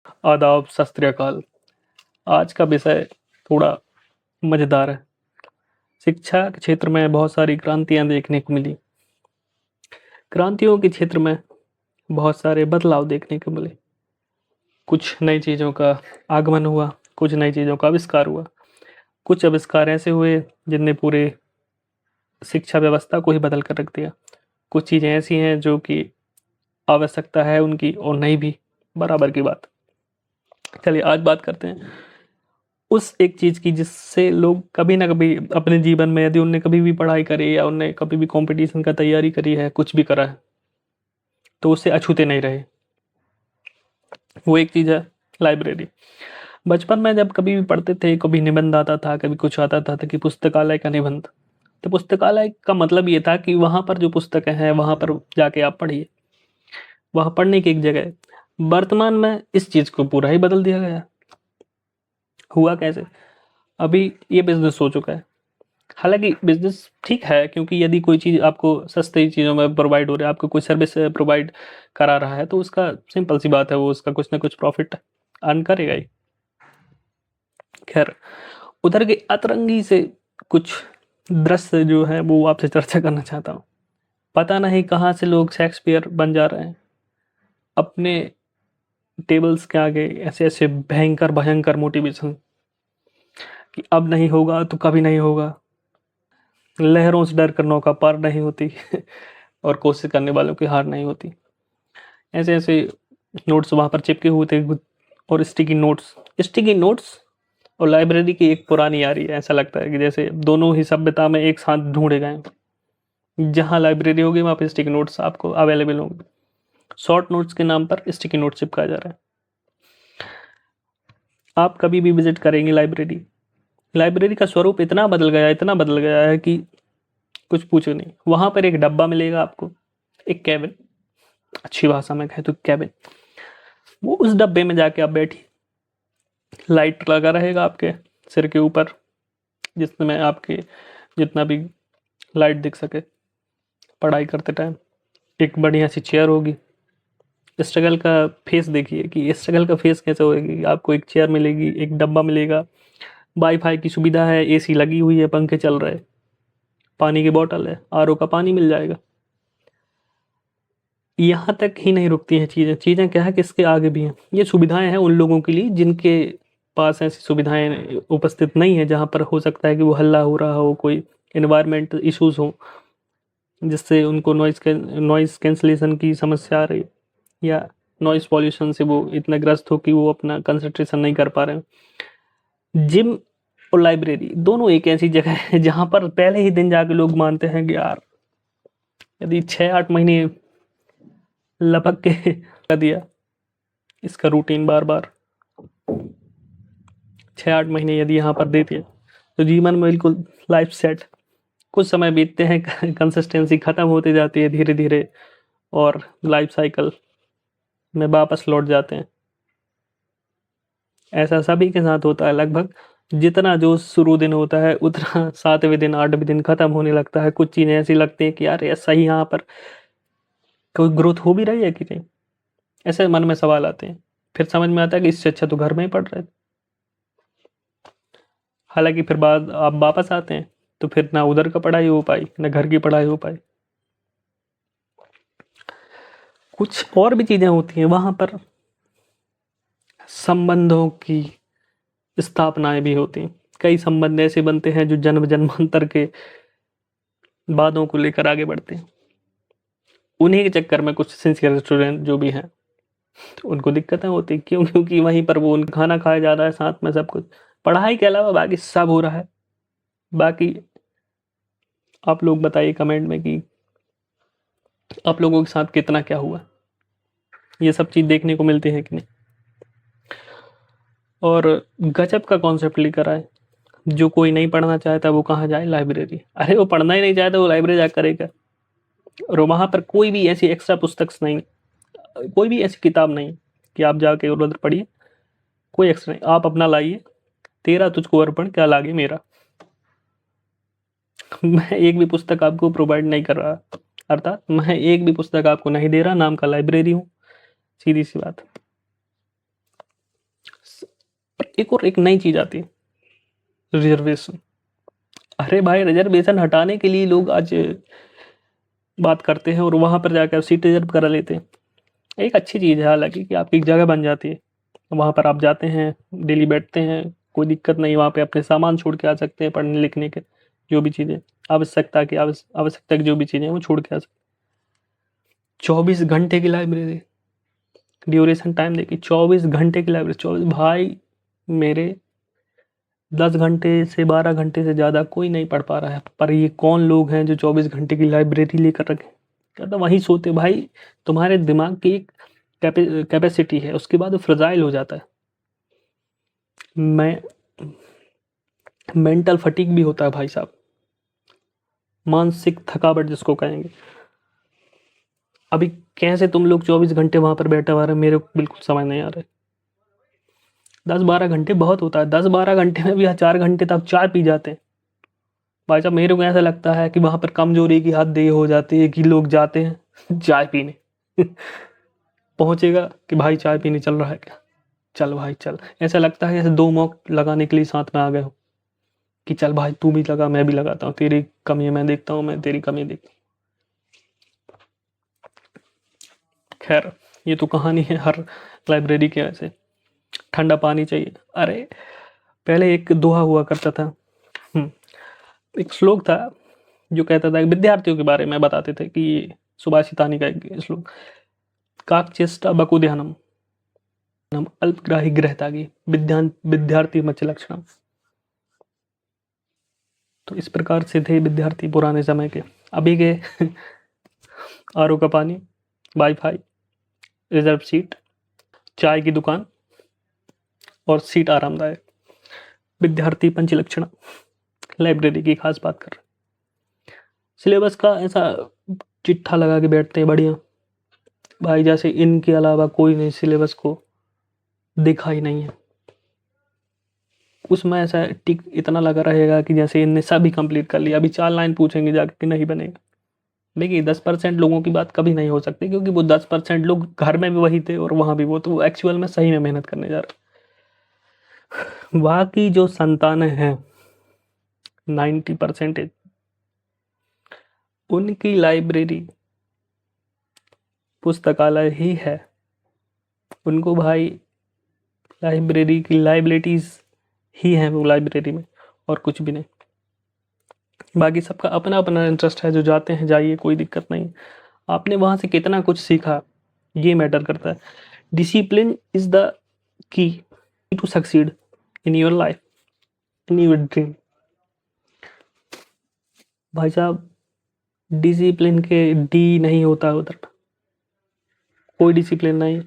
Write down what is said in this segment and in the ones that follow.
आदाब, सत श्री अकाल। आज का विषय थोड़ा मज़ेदार है। शिक्षा के क्षेत्र में बहुत सारी क्रांतियाँ देखने को मिली। क्रांतियों के क्षेत्र में बहुत सारे बदलाव देखने को मिले। कुछ नई चीज़ों का आगमन हुआ, कुछ नई चीज़ों का आविष्कार हुआ। कुछ आविष्कार ऐसे हुए जिनने पूरे शिक्षा व्यवस्था को ही बदल कर रख दिया। कुछ चीज़ें ऐसी हैं जो कि आवश्यकता है उनकी और नहीं भी, बराबर की बात। चलिए आज बात करते हैं उस एक चीज़ की जिससे लोग कभी ना कभी अपने जीवन में, यदि उनने कभी भी पढ़ाई करी या उनने कभी भी कंपटीशन का तैयारी करी है, कुछ भी करा है, तो उससे अछूते नहीं रहे। वो एक चीज़ है लाइब्रेरी। बचपन में जब कभी भी पढ़ते थे, कभी निबंध आता था, कभी कुछ आता था तो कि पुस्तकालय का निबंध। तो पुस्तकालय का मतलब ये था कि वहाँ पर जो पुस्तकें हैं वहाँ पर जाके आप पढ़िए, वहाँ पढ़ने की एक जगह है। वर्तमान में इस चीज़ को पूरा ही बदल दिया गया। हुआ कैसे? अभी ये बिजनेस हो चुका है। हालाँकि बिज़नेस ठीक है, क्योंकि यदि कोई चीज़ आपको सस्ती चीज़ों में प्रोवाइड हो रहा है, आपको कोई सर्विस प्रोवाइड करा रहा है, तो उसका सिंपल सी बात है, वो उसका कुछ ना कुछ प्रॉफ़िट अर्न करेगा ही। ख़ैर, उधर के अतरंगी से कुछ दृश्य जो हैं, वो आपसे चर्चा करना चाहता हूँ। पता नहीं कहाँ से लोग शेक्सपियर बन जा रहे हैं। अपने टेबल्स के आगे ऐसे-ऐसे भयंकर, भयंकर मोटिवेशन कि अब नहीं होगा तो कभी नहीं होगा। लहरों से डर कर नौका पार नहीं होती और कोशिश करने वालों की हार नहीं होती। ऐसे-ऐसे नोट्स वहाँ पर चिपके हुए थे और स्टिकी नोट्स और लाइब्रेरी की एक पुरानी यारी है। ऐसा लगता है कि जैसे दोनों ही सभ्यता में एक साथ ढूँढे गए हैं। जहाँ लाइब्रेरी होगी वहाँ पे स्टिकी नोट्स आपको अवेलेबल होंगे। शॉर्ट नोट्स के नाम पर स्टिकी नोट चिपकाया जा रहा है। आप कभी भी विज़िट करेंगे लाइब्रेरी, लाइब्रेरी का स्वरूप इतना बदल गया है कि कुछ पूछो नहीं। वहाँ पर एक डब्बा मिलेगा आपको, एक केबिन, अच्छी भाषा में कहें तो केबिन। वो उस डब्बे में जाके आप बैठिए, लाइट लगा रहेगा आपके सिर के ऊपर, जिसमें आपके जितना भी लाइट दिख सके पढ़ाई करते टाइम। एक बढ़िया सी चेयर होगी। स्ट्रगल का फेस देखिए कि स्ट्रगल का फेस कैसे होएगी। आपको एक चेयर मिलेगी, एक डब्बा मिलेगा, वाईफाई की सुविधा है, एसी लगी हुई है, पंखे चल रहे, पानी की बॉटल है, आरओ का पानी मिल जाएगा। यहाँ तक ही नहीं रुकती हैं चीज़ें। चीज़ें क्या है कि इसके आगे भी हैं। ये सुविधाएँ हैं उन लोगों के लिए जिनके पास ऐसी सुविधाएँ उपस्थित नहीं है, जहाँ पर हो सकता है कि वो हल्ला हो रहा हो, कोई एनवायरनमेंटल इश्यूज़ हों, जिससे उनको नॉइज़ कैंसलेशन की समस्या आ रही है, या नॉइज़ पॉल्यूशन से वो इतना ग्रस्त हो कि वो अपना कंसंट्रेशन नहीं कर पा रहे हैं। जिम और लाइब्रेरी दोनों एक ऐसी जगह है जहाँ पर पहले ही दिन जाके लोग मानते हैं कि यार, यदि 6-8 महीने लपक के कर दिया इसका रूटीन बार-बार, 6-8 महीने यदि यहाँ पर दे दिए, तो जीवन में बिल्कुल लाइफ़ सेट। कुछ समय बीतते हैं, कंसिस्टेंसी खत्म होती जाती है धीरे-धीरे और लाइफ़ साइकिल में वापस लौट जाते हैं। ऐसा सभी के साथ होता है लगभग। जितना जो शुरू दिन होता है, उतना 7वें दिन, 8वें दिन खत्म होने लगता है। कुछ चीज़ें ऐसी लगती हैं कि यार ये सही यहाँ पर कोई ग्रोथ हो भी रही है कि नहीं? ऐसे मन में सवाल आते हैं। फिर समझ में आता है कि इससे अच्छा तो घर में ही पढ़ रहे थे। हालाँकि फिर बाद आप वापस आते हैं, तो फिर ना उधर का पढ़ाई हो पाई, ना घर की पढ़ाई हो पाई। कुछ और भी चीज़ें होती हैं वहाँ पर, संबंधों की स्थापनाएँ भी होती हैं। कई संबंध ऐसे बनते हैं जो जन्म-जन्मांतर के वादों को लेकर आगे बढ़ते हैं। उन्हीं के चक्कर में कुछ सिंसियर स्टूडेंट जो भी हैं, तो उनको दिक्कतें होती हैं। क्यों? क्योंकि वहीं पर वो खाना खाया जा रहा है, साथ में सब कुछ। पढ़ाई के अलावा बाकी सब हो रहा है। बाकी आप लोग बताइए कमेंट में कि आप लोगों के साथ कितना क्या हुआ? ये सब चीज़ देखने को मिलती है कि नहीं? और गज़ब का कॉन्सेप्ट लेकर आए। जो कोई नहीं पढ़ना चाहता वो कहाँ जाए? लाइब्रेरी। अरे वो पढ़ना ही नहीं चाहता, वो लाइब्रेरी जाकर करेगा। और वहाँ पर कोई भी ऐसी एक्स्ट्रा पुस्तक नहीं, कोई भी ऐसी किताब नहीं कि आप जाके उधर पढ़िए। कोई एक्स्ट्रा नहीं, आप अपना लाइए। तेरा तुझको अर्पण क्या लागे मेरा। मैं एक भी पुस्तक आपको प्रोवाइड नहीं कर रहा, अर्थात मैं एक भी पुस्तक आपको नहीं दे रहा, नाम का लाइब्रेरी हूँ। सीधी सी बात। एक नई चीज़ आती है, रिजर्वेशन। अरे भाई, रिजर्वेशन हटाने के लिए लोग आज बात करते हैं और वहाँ पर जाकर सीट रिजर्व करा लेते हैं। एक अच्छी चीज़ है हालाँकि कि आपकी एक जगह बन जाती है, वहाँ पर आप जाते हैं, डेली बैठते हैं, कोई दिक्कत नहीं, वहाँ पे अपने सामान छोड़ के आ सकते हैं, पढ़ने लिखने के जो भी चीज़ें, आवश्यकता की जो भी चीज़ें हैं वो छोड़ के आ सकते हैं। 24 घंटे की लाइब्रेरी, ड्यूरेशन टाइम देखिए, 24 घंटे की लाइब्रेरी, 24 भाई मेरे 10 घंटे से 12 घंटे से ज़्यादा कोई नहीं पढ़ पा रहा है, पर ये कौन लोग हैं जो 24 घंटे की लाइब्रेरी लेकर रखे। क्या तो वहीं सोते भाई, तुम्हारे दिमाग की एक कैपेसिटी है, उसके बाद वो फ्रजाइल हो जाता है। मैं मेंटल फटीग भी होता है भाई साहब, मानसिक थकावट जिसको कहेंगे। अभी कैसे तुम लोग 24 घंटे वहां पर बैठे हुआ रहे, मेरे को बिल्कुल समझ नहीं आ रहा है। 10-12 घंटे बहुत होता है, 10-12 घंटे में भी 4 घंटे तक चाय पी जाते हैं भाई साहब। मेरे को ऐसा लगता है कि वहां पर कमजोरी की हद ये हो जाती है कि लोग जाते हैं चाय पीने पहुंचेगा कि भाई चाय पीने चल रहा है क्या, चल भाई चल। ऐसा लगता है जैसे दो मौक लगाने के लिए साथ में आ गए हो कि चल भाई तू भी लगा, मैं भी लगाता हूँ, तेरी कमी मैं देखता हूँ, मैं तेरी कमी देखता हूँ। खैर, ये तो कहानी है हर लाइब्रेरी के ऐसे। ठंडा पानी चाहिए, अरे पहले एक दोहा हुआ करता था, एक श्लोक था जो कहता था कि विद्यार्थियों के बारे में बताते थे कि सुभाषितानी का एक श्लोक, काकचेष्टा बकुध्यानम अल्पग्राही गृहतागी विद्यार्थी मच लक्षणम। तो इस प्रकार से थे विद्यार्थी पुराने समय के। अभी के आरओ का पानी, वाईफाई, रिजर्व सीट, चाय की दुकान और सीट आरामदायक, विद्यार्थी पंचलक्षण, लाइब्रेरी की खास बात कर रहे। सिलेबस का ऐसा चिट्ठा लगा के बैठते हैं बढ़िया भाई, जैसे इनके अलावा कोई नहीं सिलेबस को देखा ही नहीं है। उसमें ऐसा टिक इतना लगा रहेगा कि जैसे इनने सभी कंप्लीट कर लिया, अभी 4 लाइन पूछेंगे जाके कि नहीं बनेगा। देखिए 10% लोगों की बात कभी नहीं हो सकती, क्योंकि वो 10% लोग घर में भी वही थे और वहां भी वो, तो वो एक्चुअल में सही में मेहनत करने जा रहे। वहां की जो संतानें हैं 90%, उनकी लाइब्रेरी पुस्तकालय ही है। उनको भाई लाइब्रेरी की लाइबिलिटीज ही है वो लाइब्रेरी में, और कुछ भी नहीं। बाकी सबका अपना अपना इंटरेस्ट है, जो जाते हैं जाइए, कोई दिक्कत नहीं। आपने वहां से कितना कुछ सीखा ये मैटर करता है। Discipline is the key to succeed in your life, in your dream. भाई साहब, डिसिप्लिन के डी नहीं होता उधर, कोई डिसिप्लिन नहीं।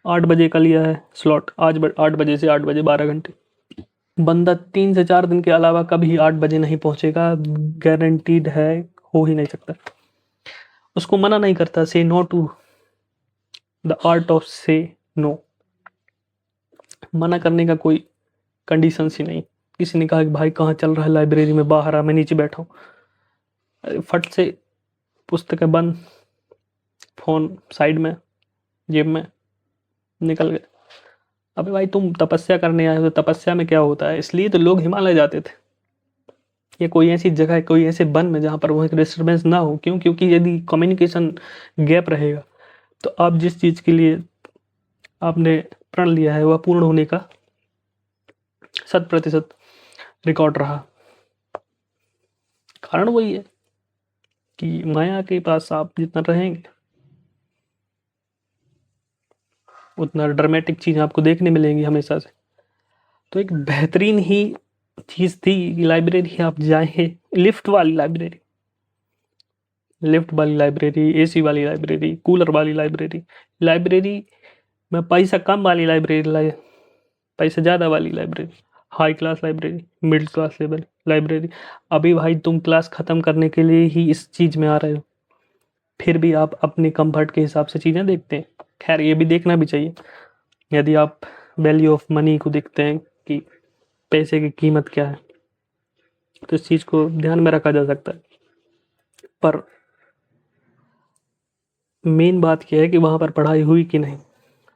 8 बजे का लिया है स्लॉट, आज 8 बजे से 8 बजे 12 घंटे। बंदा 3 से 4 दिन के अलावा कभी 8 बजे नहीं पहुंचेगा, गारंटीड है, हो ही नहीं सकता। उसको मना नहीं करता, say no to the art of say no. मना करने का कोई कंडीशन ही नहीं। किसी ने कहा कि भाई कहाँ चल रहा है, लाइब्रेरी में, बाहर आ, मैं नीचे बैठा हूँ। अरे फट से पुस्तकें बंद, फोन साइड में, जेब में, निकल गए। अबे भाई तुम तपस्या करने आए हो, तो तपस्या में क्या होता है, इसलिए तो लोग हिमालय जाते थे, या कोई ऐसी जगह, कोई ऐसे वन में जहाँ पर वह डिस्टर्बेंस ना हो। क्यों? क्योंकि यदि कम्युनिकेशन गैप रहेगा तो आप जिस चीज़ के लिए आपने प्रण लिया है वह पूर्ण होने का 100% रिकॉर्ड रहा। कारण वही है कि माया के पास आप जितना रहेंगे उतना ड्रामेटिक चीज़ आपको देखने मिलेंगी हमेशा से। तो एक बेहतरीन ही चीज़ थी कि लाइब्रेरी आप जाएं, लिफ्ट वाली लाइब्रेरी, लिफ्ट वाली लाइब्रेरी, एसी वाली लाइब्रेरी, कूलर वाली लाइब्रेरी, लाइब्रेरी में पैसा कम वाली लाइब्रेरी, पैसा ज़्यादा वाली library, high class library, middle class level library. अभी भाई तुम क्लास ख़त्म करने के लिए ही इस चीज़ में आ रहे हो, फिर भी आप अपने कंफर्ट के हिसाब से चीज़ें देखते हैं। खैर ये भी देखना भी चाहिए, यदि आप वैल्यू ऑफ मनी को देखते हैं कि पैसे की कीमत क्या है, तो इस चीज़ को ध्यान में रखा जा सकता है। पर मेन बात यह है कि वहाँ पर पढ़ाई हुई कि नहीं।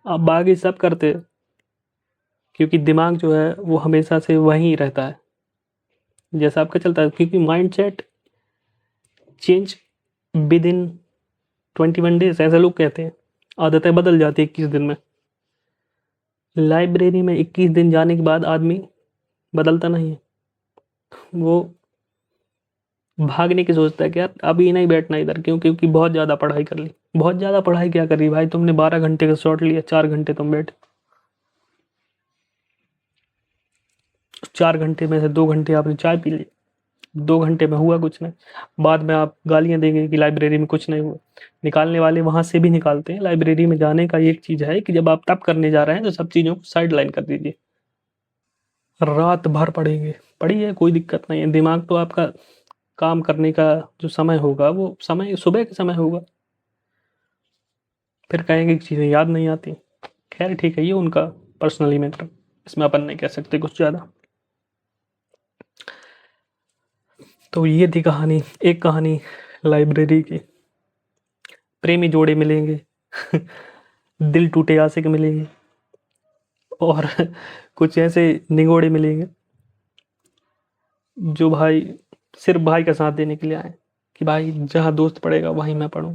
आप बाकी सब करते क्योंकि दिमाग जो है वो हमेशा से वहीं रहता है जैसा आपका चलता है, क्योंकि mindset change with in 21 days ऐसे लोग कहते हैं। आदतें बदल जाती है 21 दिन में। लाइब्रेरी में 21 दिन जाने के बाद आदमी बदलता नहीं है। वो भागने की सोचता है कि यार अभी नहीं बैठना इधर, क्यों? क्योंकि बहुत ज़्यादा पढ़ाई कर ली। बहुत ज़्यादा पढ़ाई क्या करी भाई, तुमने 12 घंटे का शॉट लिया, 4 घंटे तुम बैठे, 4 घंटे में से 2 घंटे आपने चाय पी ली, 2 घंटे में हुआ कुछ नहीं। बाद में आप गालियां देंगे कि लाइब्रेरी में कुछ नहीं हुआ। निकालने वाले वहां से भी निकालते हैं। लाइब्रेरी में जाने का एक चीज है कि जब आप तब करने जा रहे हैं तो सब चीजों को साइड लाइन कर दीजिए। रात भर पढ़ेंगे, पढ़िए, कोई दिक्कत नहीं है। दिमाग तो आपका काम करने का जो समय होगा वो समय सुबह के समय होगा। फिर कहेंगे कि चीज़ें याद नहीं आती। खैर ठीक है, ये उनका पर्सनली मैटर, इसमें अपन नहीं कह सकते कुछ ज़्यादा। तो ये थी कहानी, एक कहानी लाइब्रेरी की। प्रेमी जोड़े मिलेंगे दिल टूटे आशिक मिलेंगे, और कुछ ऐसे निगोड़े मिलेंगे जो भाई सिर्फ भाई का साथ देने के लिए आए कि भाई जहाँ दोस्त पड़ेगा वहीं मैं पढ़ूँ।